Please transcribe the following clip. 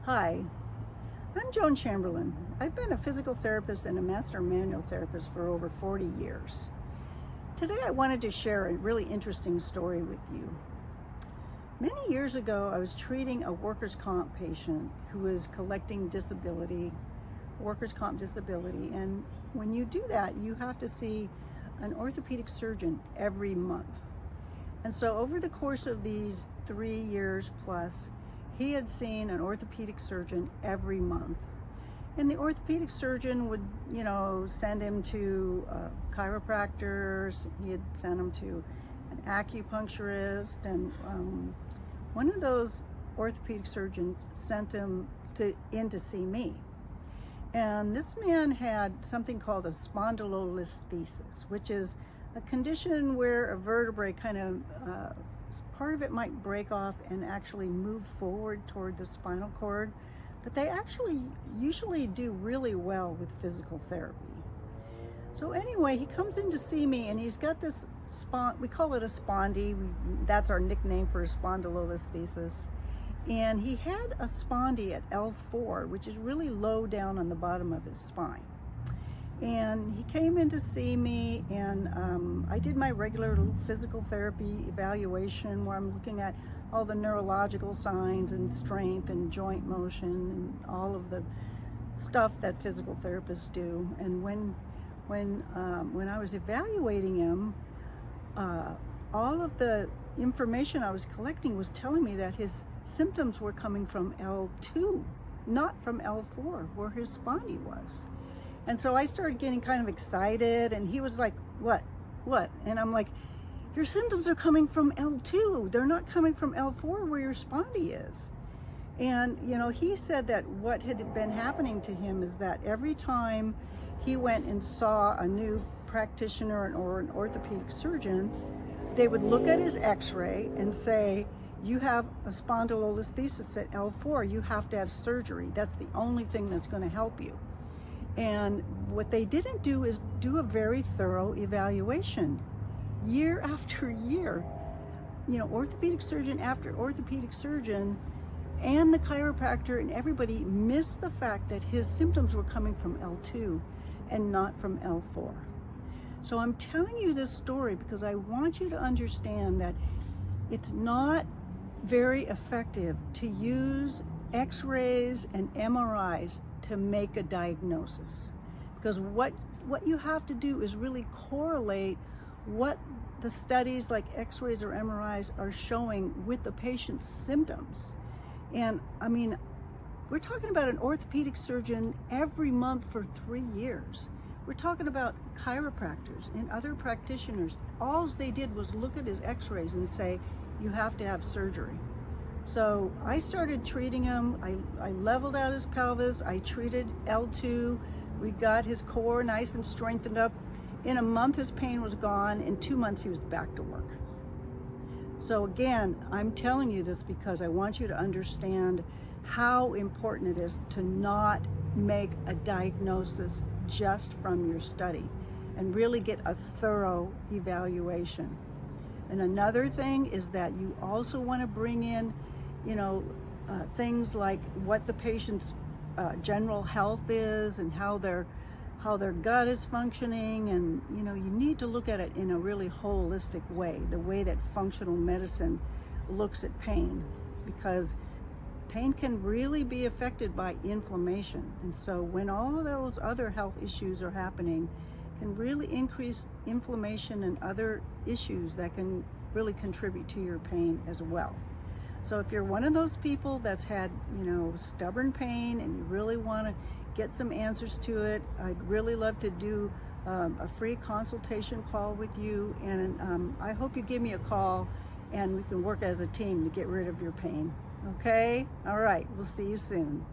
Hi, I'm Joan Chamberlain. I've been a physical therapist and a master manual therapist for over 40 years. Today I wanted to share a really interesting story with you. Many years ago, I was treating a workers' comp patient who was collecting workers' comp disability, and when you do that, you have to see an orthopedic surgeon every month. And so over the course of these 3 years plus, he had seen an orthopedic surgeon every month. And the orthopedic surgeon would, send him to chiropractors. He had sent him to an acupuncturist. And one of those orthopedic surgeons sent him in to see me. And this man had something called a spondylolisthesis, which is a condition where a vertebrae part of it might break off and actually move forward toward the spinal cord, but they actually usually do really well with physical therapy. So anyway, he comes in to see me, and he's got this we call it a spondy. That's our nickname for spondylolisthesis. And he had a spondy at L4, which is really low down on the bottom of his spine. And he came in to see me, and I did my regular little physical therapy evaluation where I'm looking at all the neurological signs and strength and joint motion and all of the stuff that physical therapists do. And when I was evaluating him, all of the information I was collecting was telling me that his symptoms were coming from L2, not from L4, where his spondy was. And so I started getting kind of excited, and he was like, what? And I'm like, your symptoms are coming from L2. They're not coming from L4 where your spondy is. And, he said that what had been happening to him is that every time he went and saw a new practitioner or an orthopedic surgeon, they would look at his x-ray and say, you have a spondylolisthesis at L4. You have to have surgery. That's the only thing that's going to help you. And what they didn't do is do a very thorough evaluation. Year after year, orthopedic surgeon after orthopedic surgeon and the chiropractor and everybody missed the fact that his symptoms were coming from L2 and not from L4. So I'm telling you this story because I want you to understand that it's not very effective to use x-rays and MRIs to make a diagnosis, because what you have to do is really correlate what the studies like x-rays or MRIs are showing with the patient's symptoms. And I mean, we're talking about an orthopedic surgeon every month for 3 years. We're talking about chiropractors and other practitioners. All they did was look at his x-rays and say, you have to have surgery. So I started treating him. I leveled out his pelvis. I treated L2. We got his core nice and strengthened up. In a month, his pain was gone. In 2 months, he was back to work. So again, I'm telling you this because I want you to understand how important it is to not make a diagnosis just from your study and really get a thorough evaluation. And another thing is that you also want to bring in things like what the patient's general health is and how their gut is functioning, and you need to look at it in a really holistic way, the way that functional medicine looks at pain, because pain can really be affected by inflammation. And so when all of those other health issues are happening, can really increase inflammation and other issues that can really contribute to your pain as well. So if you're one of those people that's had, stubborn pain and you really want to get some answers to it, I'd really love to do a free consultation call with you. And I hope you give me a call and we can work as a team to get rid of your pain. Okay? All right. We'll see you soon.